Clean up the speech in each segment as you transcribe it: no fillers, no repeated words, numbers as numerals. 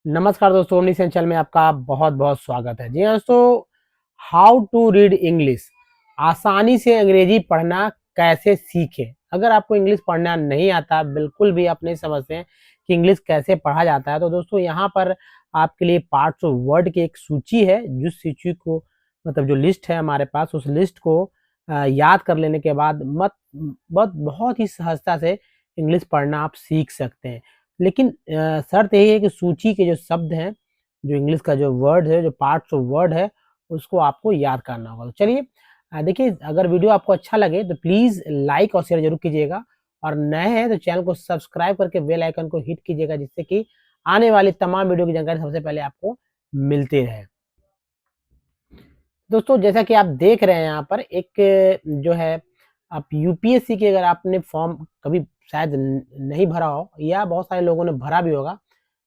नमस्कार दोस्तों, omni channel में आपका बहुत बहुत स्वागत है। जी हाँ दोस्तों, हाउ टू रीड इंग्लिश, आसानी से अंग्रेजी पढ़ना कैसे सीखें। अगर आपको इंग्लिश पढ़ना नहीं आता, बिल्कुल भी आप नहीं समझते हैं कि इंग्लिश कैसे पढ़ा जाता है, तो दोस्तों यहाँ पर आपके लिए पार्ट्स ऑफ वर्ड की एक सूची है। जिस सूची को मतलब जो लिस्ट है हमारे पास, उस लिस्ट को याद कर लेने के बाद बहुत ही सहजता से इंग्लिश पढ़ना आप सीख सकते हैं। लेकिन शर्त यही है कि सूची के जो शब्द हैं, जो इंग्लिश का जो वर्ड है, जो पार्ट्स ऑफ वर्ड है, उसको आपको याद करना होगा। तो चलिए देखिए, अगर वीडियो आपको अच्छा लगे तो प्लीज़ लाइक और शेयर ज़रूर कीजिएगा, और नए हैं तो चैनल को सब्सक्राइब करके बेल आइकन को हिट कीजिएगा, जिससे कि आने वाली तमाम वीडियो की जानकारी सबसे पहले आपको मिलती रहे। दोस्तों जैसा कि आप देख रहे हैं यहाँ पर एक जो है, आप यूपीएससी की अगर आपने फॉर्म कभी शायद नहीं भरा हो, या बहुत सारे लोगों ने भरा भी होगा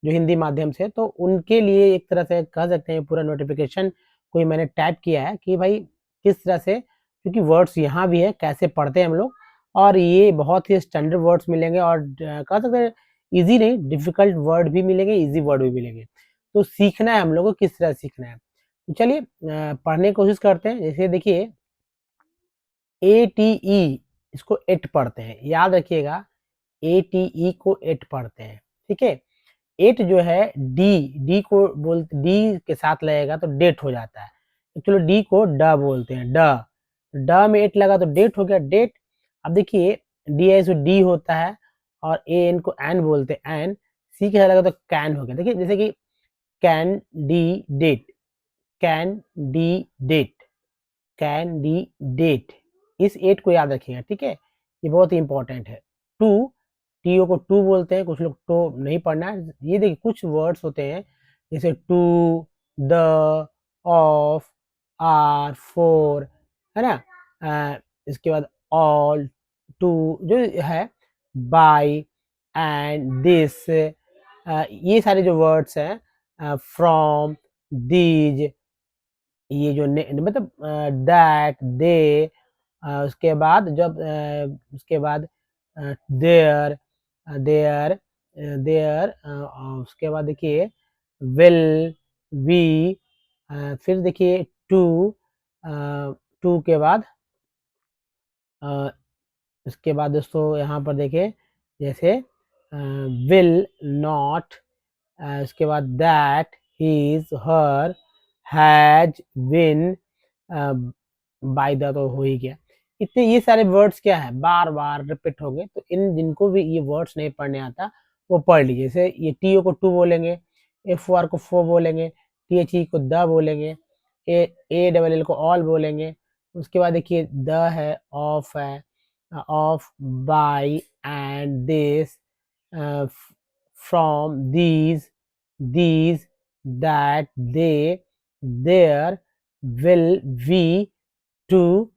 जो हिंदी माध्यम से, तो उनके लिए एक तरह से कह सकते हैं पूरा नोटिफिकेशन कोई मैंने टाइप किया है कि भाई किस तरह से, क्योंकि वर्ड्स यहाँ भी है कैसे पढ़ते हैं हम लोग, और ये बहुत ही स्टैंडर्ड वर्ड्स मिलेंगे, और कह सकते हैं ईजी नहीं, डिफिकल्ट वर्ड भी मिलेंगे, ईजी वर्ड भी मिलेंगे। तो सीखना है हम लोग को, किस तरह सीखना है। तो चलिए पढ़ने की कोशिश करते हैं। जैसे देखिए, ATE, इसको एट पढ़ते हैं, याद रखिएगा। ATE को एट पढ़ते हैं, ठीक है। एट जो है डी, डी को बोलते, डी के साथ लगेगा तो डेट हो जाता है। चलो डी को ड बोलते हैं, ड, ड में एट लगा तो डेट हो गया, डेट। अब देखिए डी है सो डी होता है, और ए एन को एन बोलते हैं, एन। सी के साथ लगा तो कैन हो गया। देखिए जैसे कि candidate, candidate, candidate, इस एट को याद रखिएगा, ठीक है। ये बहुत ही इंपॉर्टेंट है। टू, टीओ को टू बोलते हैं, कुछ लोग तो नहीं पढ़ना है। ये देखिए कुछ वर्ड्स होते हैं जैसे to, the, of, are, for, है ना। इसके बाद ऑल, टू जो है, बाय, एंड, दिस, ये सारे जो वर्ड्स हैं, फ्रॉम, दीज, ये जो मतलब दैट, दे, उसके बाद जब उसके बाद देयर, देयर, देयर, उसके बाद देखिए विल, वी, फिर देखिए टू, टू के बाद अ, उसके बाद दोस्तों यहाँ पर देखिए जैसे विल नॉट, उसके बाद that, his, her, has, been, by the तो हो ही गया। इतने ये सारे वर्ड्स क्या है, बार बार रिपीट हो गए, तो इन जिनको भी ये वर्ड्स नहीं पढ़ने आता वो पढ़ लीजिए। जैसे ये टी ओ को टू बोलेंगे, एफ ओ आर को फो बोलेंगे, टी एच ई को द बोलेंगे, ए डबल एल को ऑल बोलेंगे। उसके बाद देखिए द है, ऑफ है, of, by, and, this, from, these, that, they, their, will, we, to,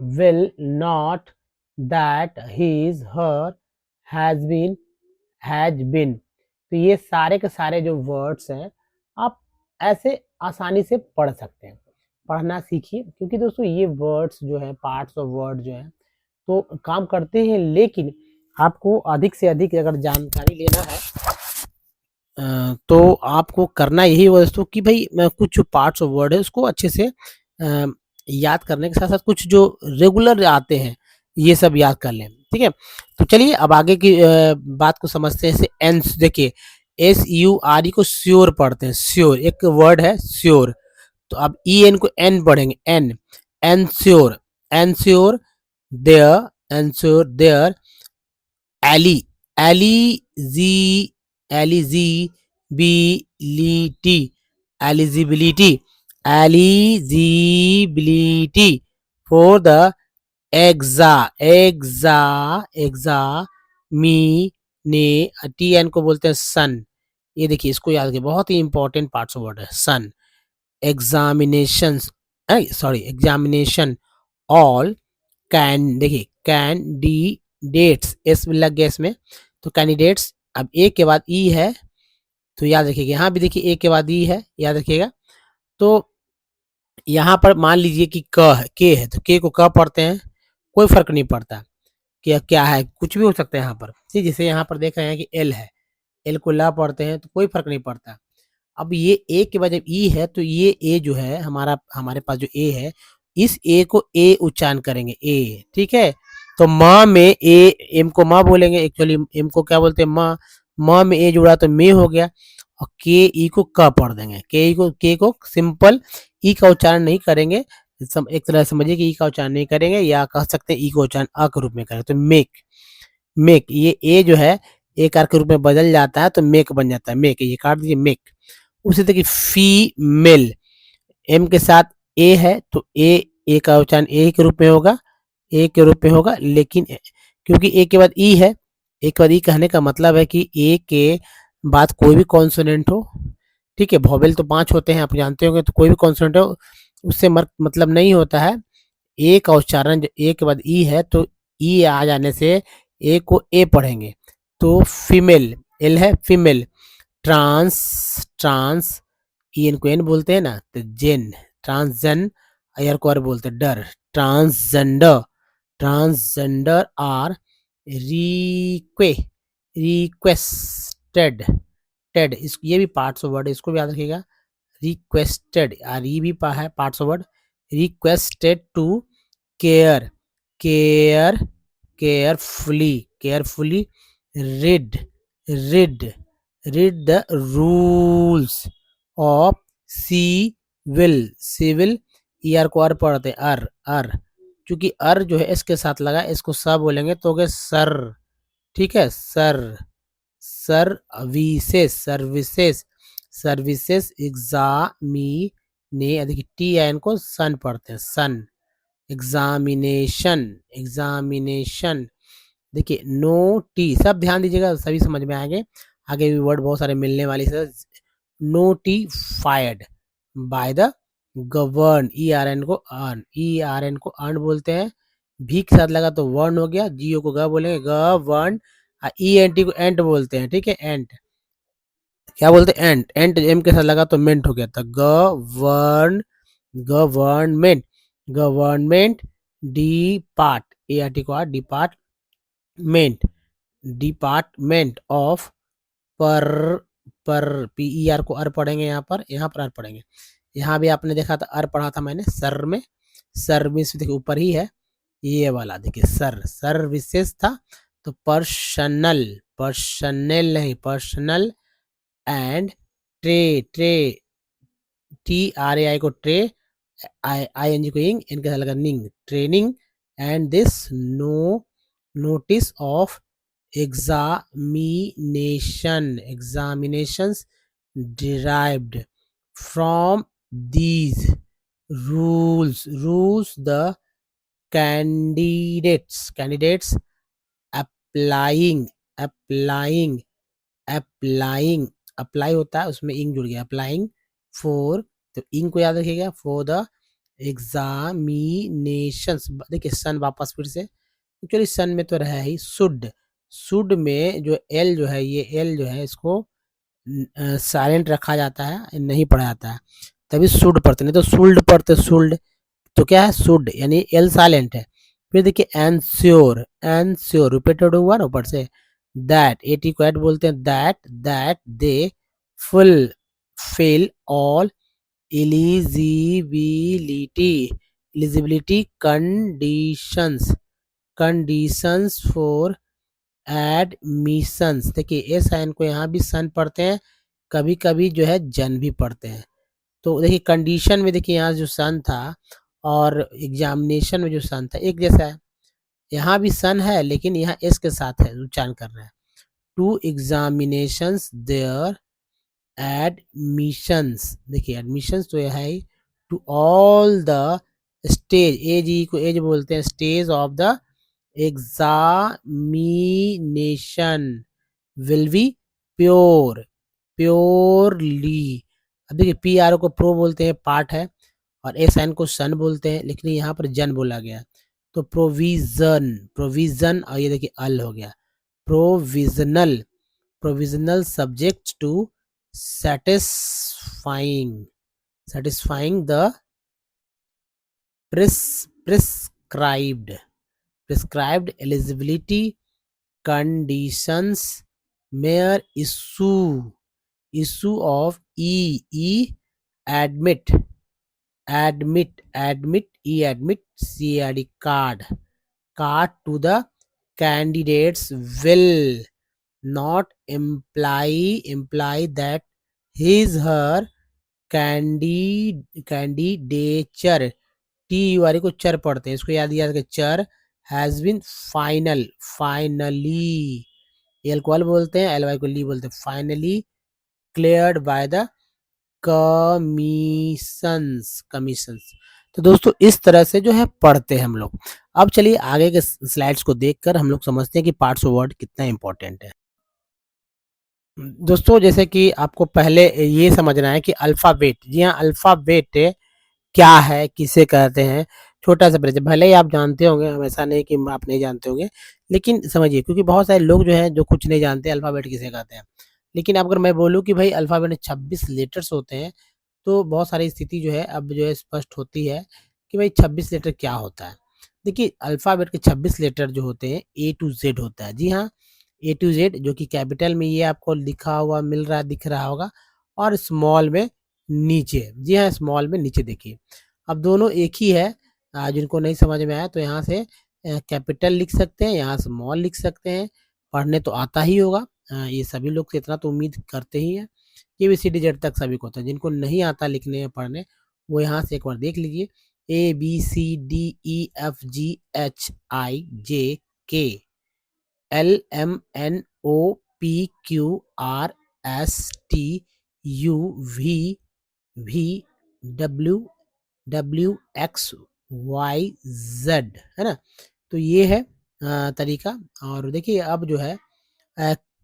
will not, that, his, her, has been। तो ये सारे के सारे जो वर्ड्स हैं, आप ऐसे आसानी से पढ़ सकते हैं। पढ़ना सीखिए, क्योंकि दोस्तों ये वर्ड्स जो है, पार्ट्स ऑफ वर्ड जो है, तो काम करते हैं, लेकिन आपको अधिक से अधिक अगर जानकारी लेना है, तो आपको करना यही होगा दोस्तों कि भाई कुछ जो पार्ट्स ऑफ वर्ड है उसको अच्छे से याद करने के साथ साथ कुछ जो रेगुलर आते हैं ये सब याद कर लें, ठीक है। तो चलिए अब आगे की बात को समझते हैं। जैसे एंस, देखिए SURE को श्योर पढ़ते हैं, श्योर एक वर्ड है श्योर, तो अब EN को एन पढ़ेंगे, en, ensure, ensure there, ensure there, eli, eligi, eligibility, eligibility, eligibility for the exa, exa, exami, T N को बोलते हैं सन। ये देखिए इसको याद रखिए, बहुत ही इंपॉर्टेंट पार्ट्स ऑफ वर्ड है सन। Examination, sorry examination, all, can, देखिए कैंडिडेट्स, एस लग गया इसमें, तो कैंडिडेट्स। अब ए के बाद ई है, तो याद रखिएगा, यहाँ भी देखिए ए के बाद ई है, याद रखिएगा। तो यहाँ पर मान लीजिए कि क है, के है, तो के को क पढ़ते हैं, कोई फर्क नहीं पड़ता कि क्या है, कुछ भी हो सकता है यहाँ पर। ठीक, जैसे यहाँ पर देख रहे हैं कि एल है, एल को ला पढ़ते हैं तो कोई फर्क नहीं पड़ता। अब ये ए के बाद जब ई है तो ये ए जो है हमारे पास जो ए है, इस ए को ए उच्चारण करेंगे ए, ठीक है। तो माँ में ए, एम को माँ बोलेंगे, एक्चुअली एम को क्या बोलते हैं माँ, माँ में ए जुड़ा तो मे हो गया, और के ई को क पढ़ देंगे, के को सिंपल ई का उच्चारण नहीं करेंगे, एक तरह से समझिए कि ई का उच्चारण नहीं करेंगे, या कह सकते हैं ई को उच्चारण अ के रूप में करें, तो मेक, मेक ये ए जो है एक आर के रूप में बदल जाता है तो मेक बन जाता है, मेक, ये काट दीजिए मेक। उसी तरह की फीमेल, एम के साथ ए है तो ए का उच्चारण ए के रूप में होगा, ए के रूप में होगा, लेकिन क्योंकि ए के बाद ई है, ए के बाद ई कहने का मतलब है कि ए के बाद कोई भी कॉन्सोनेंट हो, ठीक है, वोवेल तो 5 होते हैं आप जानते होंगे, तो कोई भी कॉन्सोनेंट हो उससे मतलब नहीं होता है, ए का उच्चारण ए के बाद ई है तो ई आ जाने से ए को ए पढ़ेंगे, तो फीमेल, एल है female, trans, trans E N को एन बोलते हैं ना, तो जेन, ट्रांसजन, आर को आर बोलते हैं der, transgender, transgender are requested, ted, इस ये भी पार्ट्स ऑफ वर्ड है, इसको भी याद रखिएगा, रिक्वेस्टेड, और ये भी है parts of word, requested to care, care, carefully, carefully, read, read, read the rules of civil, civil, E R को अर पढ़ते हैं, अर, अर, क्योंकि अर जो है इसके साथ लगा, इसको स बोलेंगे तो हो गए सर, ठीक है, sir, services, services, services, examinee, देखिए टी आई एन को सन पढ़ते हैं, सन, एग्जामिनेशन, एग्जामिनेशन, देखिए नो टी, सब ध्यान दीजिएगा सभी समझ में आएंगे, आगे भी वर्ड बहुत सारे मिलने वाली है, notified by the govern, E R N को अर्न, ई आर एन को अर्न बोलते हैं, भी के साथ लगा तो वर्न हो गया, जीओ को ग बोलेंगे गवर्न, ई एन टी को एंट बोलते हैं, ठीक है, एंट, क्या बोलते हैं एंट, एंट एम के साथ लगा तो मेंट हो गया था, govern, government, government, depart, A R T को आर, डिपार्टमेंट, डिपार्टमेंट ऑफ पर, पी ई आर को अर पढ़ेंगे, यहाँ पर अर पढ़ेंगे, यहाँ भी आपने देखा था अर पढ़ा था मैंने सर में, सर्विस देखिए ऊपर ही है, ये वाला देखिए सर, सर्विसेज था, तो पर्सनल, पर्सनल नहीं personal, and tray, tray, T R A I को ट्रे, आई एन जी को इंग, इनके साथ लगा ning, training, and this no notice of examination, examinations derived from these rules, rules the candidates applying, applying, applying, apply होता है उसमें इंग जुड़ गया, अप्लाइंग फॉर, तो इंग को याद रखिएगा, फॉर द एग्जामिनेशंस, देखिए सन वापस फिर से, एक्चुअली सन में तो रहा ही शुड, शुड में जो एल जो है, ये एल जो है इसको साइलेंट रखा जाता है, नहीं पढ़ा जाता है, तभी शुड पढ़ते, नहीं तो शुल्ड पढ़ते, शुल्ड, तो क्या है शुड, यानी एल साइलेंट है। फिर देखिए एंश्योर, एंश्योर रिपीटेड हुआ ना ऊपर से, दैट, ए टी को एट बोलते हैं, that, that they fulfil all eligibility, eligibility conditions, conditions for admissions, देखिए ए साइन को यहाँ भी सन पढ़ते हैं, कभी कभी जो है जन भी पढ़ते हैं, तो देखिए कंडीशन में देखिए यहाँ जो सन था और एग्जामिनेशन में जो सन था एक जैसा है, यहाँ भी सन है लेकिन यहाँ एस के साथ है, उच्चारण कर रहे हैं, टू एग्जामिनेशंस देयर एडमिशंस, देखिए एडमिशंस तो यह है to all the stage, as E को एज बोलते हैं, stage of the examination will be pure, purely, अब देखिए पी आर को प्रो बोलते हैं, पार्ट है, और एस एन को सन बोलते हैं, लेकिन यहाँ पर जन बोला गया, तो प्रोविजन, प्रोविजन, और ये देखिए अल हो गया, provisional, provisional subject to satisfying, satisfying the prescribed, prescribed eligibility conditions mere issue of admit admit card to the candidates will not imply that his her candidature T U R को ture पढ़ते हैं, इसको याद याद के ture has been finally L को L बोलते हैं, एल वाई को ली बोलते हैं, finally cleared by the commissions. तो दोस्तों इस तरह से जो है पढ़ते हैं हम लोग। अब चलिए आगे के स्लाइड्स को देखकर हम लोग समझते हैं कि पार्ट्स ऑफ वर्ड कितना इंपॉर्टेंट है। दोस्तों जैसे कि आपको पहले ये समझना है कि अल्फाबेट, जी हाँ अल्फाबेट क्या है, किसे कहते हैं, छोटा सा परिचय। भले ही आप जानते होंगे, ऐसा नहीं कि आप नहीं जानते होंगे, लेकिन समझिए क्योंकि बहुत सारे लोग जो हैं जो कुछ नहीं जानते अल्फाबेट किसे कहते हैं। लेकिन अगर मैं बोलूँ कि भाई अल्फाबेट में 26 लेटर्स होते हैं, तो बहुत सारी स्थिति जो है अब जो है स्पष्ट होती है कि भाई 26 लेटर क्या होता है। देखिए अल्फाबेट के 26 लेटर जो होते हैं ए टू जेड होता है, जी हाँ ए टू जेड, जो कि कैपिटल में ये आपको लिखा हुआ मिल रहा दिख रहा होगा, और स्मॉल में नीचे, जी हाँ स्मॉल में नीचे देखिए। अब दोनों एक ही है, जिनको नहीं समझ में आया तो यहाँ से कैपिटल लिख सकते हैं, यहाँ स्मॉल लिख सकते हैं। पढ़ने तो आता ही होगा, ये सभी लोग से इतना तो उम्मीद करते ही हैं। ये भी सी डी जेड तक सभी को होता है, जिनको नहीं आता लिखने या पढ़ने वो यहाँ से एक बार देख लीजिए। A B C D E F G H I J K L M N O P Q R S T U V V W W X Y Z, है ना। तो ये है तरीका। और देखिए अब जो है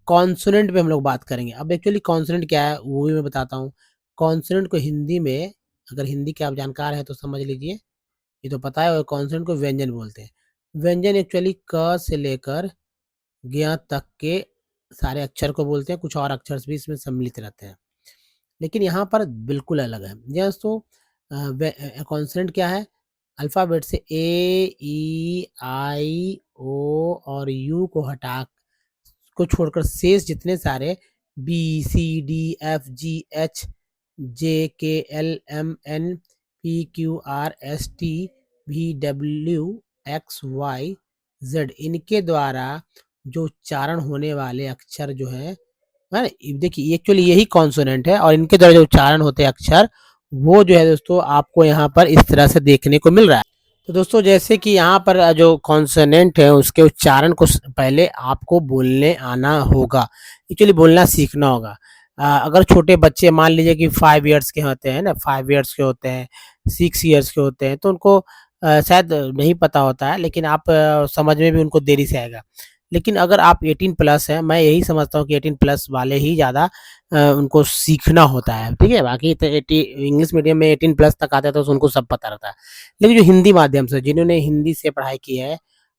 कॉन्सोनेंट पे हम लोग बात करेंगे। अब एक्चुअली कॉन्सोनेंट क्या है वो भी मैं बताता हूँ। कॉन्सोनेंट को हिंदी में, अगर हिंदी के आप जानकार हैं तो समझ लीजिए, ये तो पता है, कॉन्सोनेंट को व्यंजन बोलते हैं। व्यंजन एक्चुअली क से लेकर ज्ञ तक के सारे अक्षर को बोलते हैं, कुछ और अक्षर भी इसमें सम्मिलित रहते हैं, लेकिन यहाँ पर बिल्कुल अलग है। दोस्तों कॉन्सोनेंट क्या है, अल्फ़ाबेट से ए ई आई ओ और यू को हटा को छोड़कर शेष जितने सारे B C D F G H J K L M N P Q R S T V W X Y Z, इनके द्वारा जो उच्चारण होने वाले अक्षर जो है ना, देखिए एक्चुअली यही कॉन्सोनेंट है, और इनके द्वारा जो उच्चारण होते हैं अक्षर वो जो है दोस्तों आपको यहाँ पर इस तरह से देखने को मिल रहा है। तो दोस्तों जैसे कि यहाँ पर जो कॉन्सोनेंट है उसके उच्चारण को पहले आपको बोलने आना होगा, एक्चुअली बोलना सीखना होगा। अगर छोटे बच्चे मान लीजिए कि 5 इयर्स के होते हैं ना, 5 इयर्स के होते हैं, 6 इयर्स के होते हैं, तो उनको शायद नहीं पता होता है, लेकिन आप समझ में भी उनको देरी से आएगा। लेकिन अगर आप 18 प्लस हैं, मैं यही समझता हूँ कि 18 प्लस वाले ही ज़्यादा उनको सीखना होता है, ठीक है। बाकी तो इंग्लिश मीडियम में 18 प्लस तक आते हैं तो उनको सब पता रहता है, लेकिन जो हिंदी माध्यम से, जिन्होंने हिंदी से पढ़ाई की है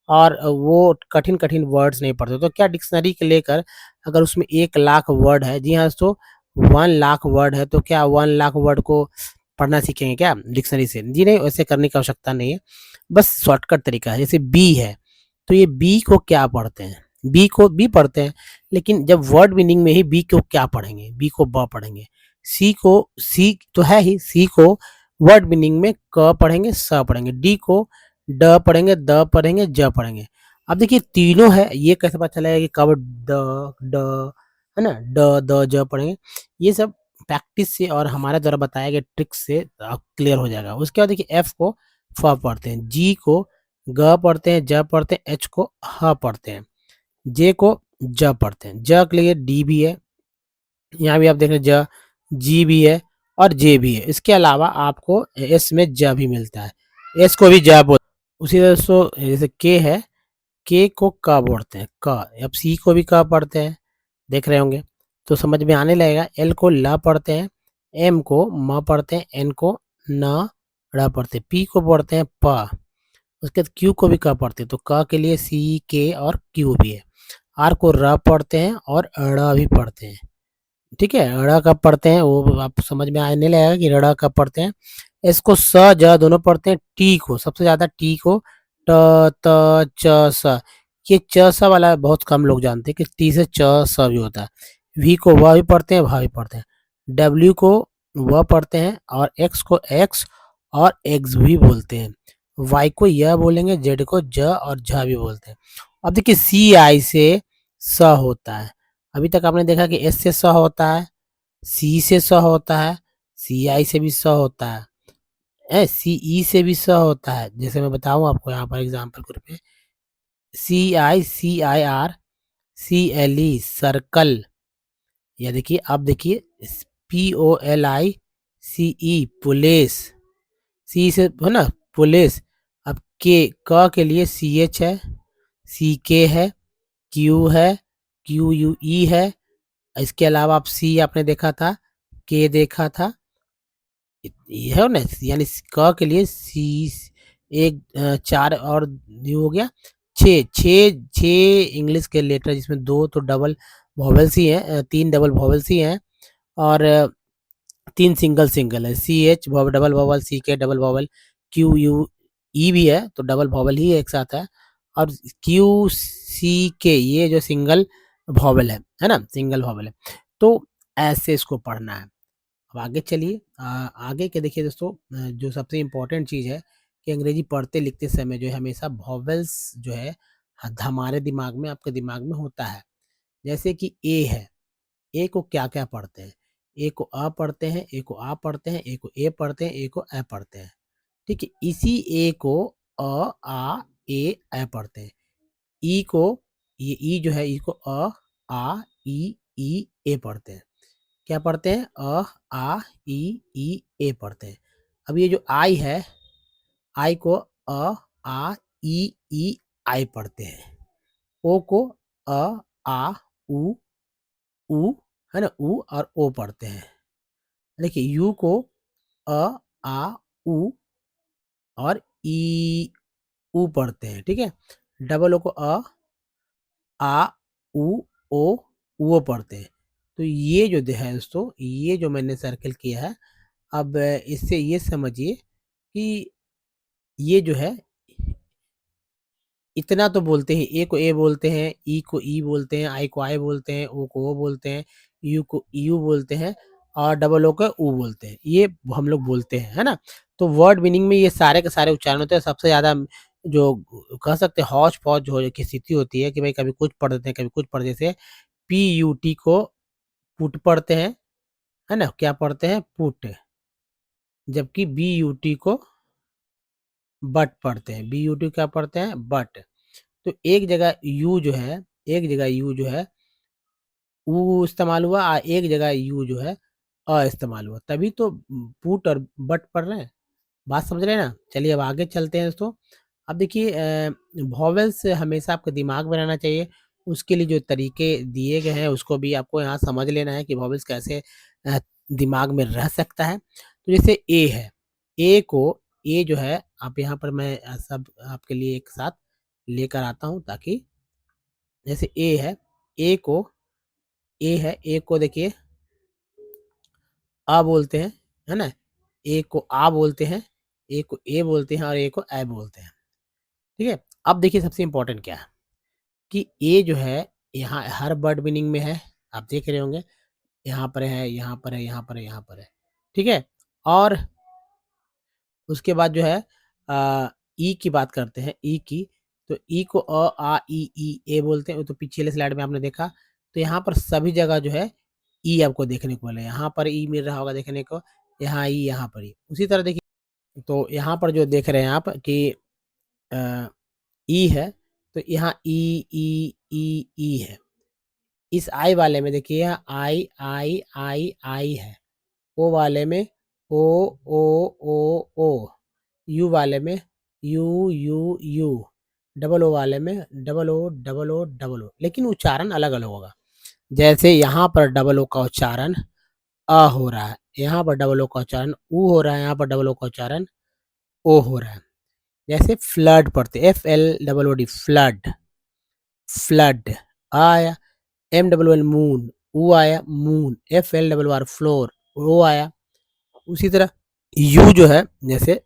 और वो कठिन कठिन वर्ड्स नहीं पढ़ते, तो क्या डिक्शनरी के लेकर अगर उसमें 1 लाख वर्ड है, जी हाँ दोस्तों 1 लाख वर्ड है, तो क्या 1 लाख वर्ड को पढ़ना सीखेंगे क्या डिक्शनरी से? जी नहीं, वैसे करने की आवश्यकता नहीं है, बस शॉर्टकट तरीका है। जैसे बी है, तो ये बी को क्या पढ़ते हैं, बी को बी पढ़ते हैं, लेकिन जब वर्ड मीनिंग में ही बी को क्या पढ़ेंगे, बी को ब पढ़ेंगे। सी को सी तो है ही, सी को वर्ड मीनिंग में क पढ़ेंगे, स पढ़ेंगे। डी को ड पढ़ेंगे, द पढ़ेंगे, ज पढ़ेंगे। अब देखिए तीनों है, ये कैसे पता चलेगा कि कब द ड है ना, ड द ज पढ़ेंगे। ये सब प्रैक्टिस से और हमारे द्वारा बताए गए ट्रिक से क्लियर हो जाएगा। उसके बाद देखिए एफ को फ पढ़ते हैं, जी को ग पढ़ते हैं, ज पढ़ते हैं, एच को ह पढ़ते हैं, जे को ज पढ़ते हैं। ज के लिए डी भी है, यहाँ भी आप देख रहे हैं ज, जी भी है और जे भी है। इसके अलावा आपको एस में ज भी मिलता है, एस को भी ज बोल। उसी तरह से जैसे के है, के को क बोलते हैं, क। अब सी को भी क पढ़ते हैं, देख रहे होंगे तो समझ में आने लगेगा। एल को ल पढ़ते हैं, एम को म पढ़ते हैं, एन को न ड़ पढ़ते हैं, पी को पढ़ते हैं प। उसके बाद क्यू को भी क पढ़ते हैं, तो क के लिए सी के और क्यू भी है। आर को र पढ़ते हैं और ड़ भी पढ़ते हैं, ठीक है। ड़ कब पढ़ते हैं वो आप समझ में आने लगेगा कि ड़ कब पढ़ते हैं। एस को स ज दोनों पढ़ते हैं। टी को सबसे ज्यादा टी को ट त च स, ये च स वाला बहुत कम लोग जानते हैं कि टी से च स भी होता है। वी को व भी पढ़ते हैं, भा भी पढ़ते हैं। डब्ल्यू को व पढ़ते हैं और एक्स को एक्स और एग्स भी बोलते हैं। वाई को य बोलेंगे, जेड को ज और झ भी बोलते हैं। अब देखिए सी आई से स होता है। अभी तक आपने देखा कि एस से स होता है, सी से स होता है, सी आई से भी स होता है, सी ई से भी स होता है। जैसे मैं बताऊं आपको यहाँ पर एग्जाम्पल के रूप में, CICIR, CLE सर्कल, या देखिए अब देखिए POLICE पुलिस, सी से है ना पुलिस। अब क के लिए CH है, CK है, Q है, QUE है। इसके अलावा आप C आपने देखा था, K देखा था, ये है ना, यानी क के लिए सी एक 4 और ये हो गया 6 6 6 इंग्लिश के लेटर, जिसमें 2 तो डबल वॉवेल्स ही हैं, 3 डबल वॉवेल्स ही हैं और 3 सिंगल सिंगल है। CH double vowel, CK double vowel, QUE भी है तो डबल वॉवल ही एक साथ है, और QCK ये जो सिंगल वॉवल है ना, सिंगल वॉवल है। तो ऐसे इसको पढ़ना है। अब आगे चलिए, आगे के देखिए दोस्तों, जो सबसे इम्पोर्टेंट चीज़ है कि अंग्रेजी पढ़ते लिखते समय जो है हमेशा वॉवेल्स जो है हमारे दिमाग में, आपके दिमाग में होता है। जैसे कि ए है, ए को क्या क्या पढ़ते हैं? ए को अ पढ़ते हैं, ए को आ पढ़ते हैं, ए को ए पढ़ते हैं, ए को ए पढ़ते हैं। ठीक है, इसी ए को अ आ ए ए पढ़ते हैं। ई को, ये ई जो है, ई को अ आ ई ए पढ़ते हैं। क्या पढ़ते हैं? अ आ ई ए पढ़ते हैं। अब ये जो आई है, आई को अ आ ई आई पढ़ते हैं। ओ को अ आ उ है ना, उ और ओ पढ़ते हैं। देखिए यू को अ आ उ और ई उ पढ़ते हैं। ठीक है, डबल ओ को आ उ ओ वो पढ़ते हैं। तो ये जो है दोस्तों, ये जो मैंने सर्कल किया है, अब इससे ये समझिए कि ये जो है इतना तो बोलते हैं, ए को ए बोलते हैं, ई को ई बोलते हैं, आई को आई बोलते हैं, ओ को ओ बोलते हैं, यू को यू बोलते हैं और डबल ओ को ऊ बोलते हैं। ये हम लोग बोलते हैं, है ना? तो वर्ड मीनिंग में ये सारे के सारे उच्चारण होते हैं। सबसे ज़्यादा जो कह सकते हैं हौच-पौच हो की स्थिति होती है कि भाई कभी कुछ पढ़ देते हैं, कभी कुछ पढ़, जैसे PUT को पुट पढ़ते हैं, है ना? क्या पढ़ते हैं? पुट। जबकि BUT को बट पढ़ते हैं। BUT क्या पढ़ते हैं? बट। तो एक जगह यू जो है, एक जगह यू जो है ऊ इस्तेमाल हुआ, एक जगह यू जो है इस्तेमाल हुआ, तभी तो पुट और बट पढ़ रहे हैं। बात समझ रहे हैं ना? चलिए अब आगे चलते हैं दोस्तों। अब देखिए वॉवेल्स हमेशा आपके दिमाग में रहना चाहिए। उसके लिए जो तरीके दिए गए हैं उसको भी आपको यहाँ समझ लेना है कि वॉवेल्स कैसे अ, दिमाग में रह सकता है। तो जैसे ए है, ए को, ए जो है, आप यहाँ पर मैं सब आपके लिए एक साथ लेकर आता हूँ ताकि, जैसे ए है, ए को, ए है, ए को देखिए अ बोलते हैं, है ना? ए को आ बोलते हैं, ए को ए बोलते हैं और ए को ए बोलते हैं। ठीक है? अब देखिए सबसे इम्पोर्टेंट क्या है कि ए जो है यहाँ हर वर्ड मीनिंग में है, आप देख रहे होंगे। यहाँ पर है, यहाँ पर है, यहाँ पर है, यहाँ पर है। ठीक है? और उसके बाद जो है ई की बात करते हैं, ई की। तो ई को अ, आ, ई, ए बोलते हैं, वो तो पिछले स्लाइड में आपने देखा। तो यहाँ पर सभी जगह जो है ई आपको देखने को मिले, यहाँ पर ई मिल रहा होगा देखने को, यहाँ ई, यहाँ पर ई। उसी तरह देखिए, तो यहाँ पर जो देख रहे हैं आप कि ई है, तो यहाँ ई है। इस आई वाले में देखिए यहाँ आई है। ओ वाले में ओ ओ, यू वाले में यू, डबल ओ वाले में डबल ओ, लेकिन उच्चारण अलग-अलग होगा। जैसे यहाँ पर डबल ओ का उच्चारण अ हो रहा है, यहाँ पर डबल ओ का उच्चारण ऊ हो रहा है, यहाँ पर डबल ओ का उच्चारण ओ हो रहा है। जैसे फ्लड पढ़ते, FLOOD फ्लड, फ्लड आया, MOON मून, ऊ आया मून, FLOOR फ्लोर, ओ आया। उसी तरह यू जो है, जैसे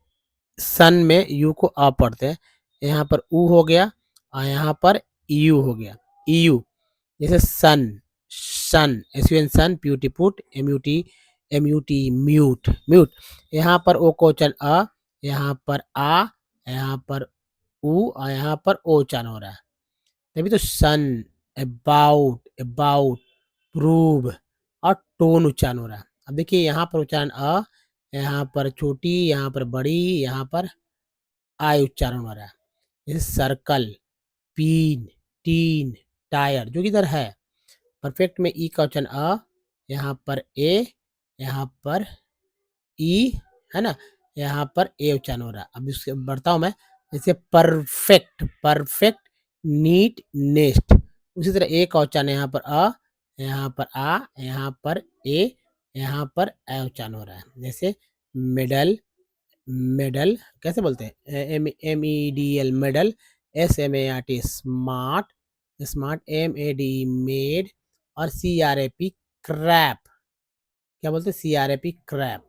सन में यू को अ पढ़ते हैं, यहाँ पर ऊ हो गया और यहाँ पर EU हो गया, EU। जैसे सन, सन, SUN सन, प्यूटी पुट, MUT म्यूट, म्यूट। यहाँ पर ओ का उच्चारण अ, यहाँ पर आ, यहाँ पर उ और यहाँ पर ओ उच्चारण हो रहा है। तभी तो सन, अबाउट, अबाउट, प्रूव और टोन उच्चारण हो रहा है। अब देखिए यहाँ पर उच्चारण अ, यहाँ पर छोटी, यहाँ पर बड़ी, यहाँ पर आई उच्चारण हो रहा है। जैसे सर्कल, पीन, टीन, टायर, जो कि इधर है। परफेक्ट में ई का उच्चारण अ, यहाँ पर ए, यहाँ पर ई, है ना? यहाँ पर ए उच्चारण हो रहा है। अब इसके बढ़ता हूँ मैं, जैसे परफेक्ट, परफेक्ट, नीट, नेस्ट। उसी तरह ए का उच्चारण यहाँ पर अ, यहाँ पर आ, यहाँ पर ए, यहाँ पर ए उच्चारण हो रहा है। जैसे मेडल, मेडल कैसे बोलते हैं? MEDL medal, SMART smart, smart, MAD made और CRAP क्रैप। क्या बोलते हैं? CRAP क्रैप,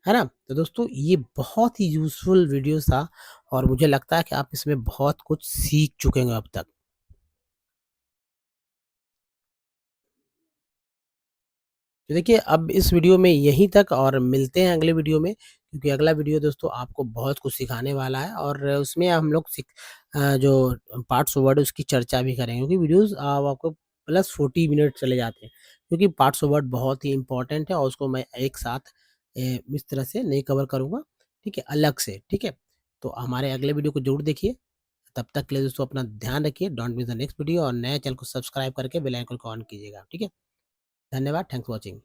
है ना? तो दोस्तों ये बहुत ही यूज़फुल वीडियो था और मुझे लगता है कि आप इसमें बहुत कुछ सीख चुके होंगे अब तक। तो देखिए अब इस वीडियो में यहीं तक और मिलते हैं अगले वीडियो में, क्योंकि अगला वीडियो दोस्तों आपको बहुत कुछ सिखाने वाला है और उसमें हम लोग जो पार्ट्स वर्ड उसकी चर्चा भी करेंगे, क्योंकि वीडियोस आपको प्लस 40 मिनट चले जाते हैं, क्योंकि पार्ट्स वर्ड बहुत ही इंपॉर्टेंट है और उसको मैं एक साथ इस तरह से नहीं कवर करूँगा, ठीक है, अलग से, ठीक है। तो हमारे अगले वीडियो को जरूर देखिए। तब तक के लिए दोस्तों अपना ध्यान रखिए, don't miss the next video और नए चैनल को सब्सक्राइब करके बेल आइकन को ऑन कीजिएगा, ठीक है। धन्यवाद, थैंक्स फॉर वॉचिंग।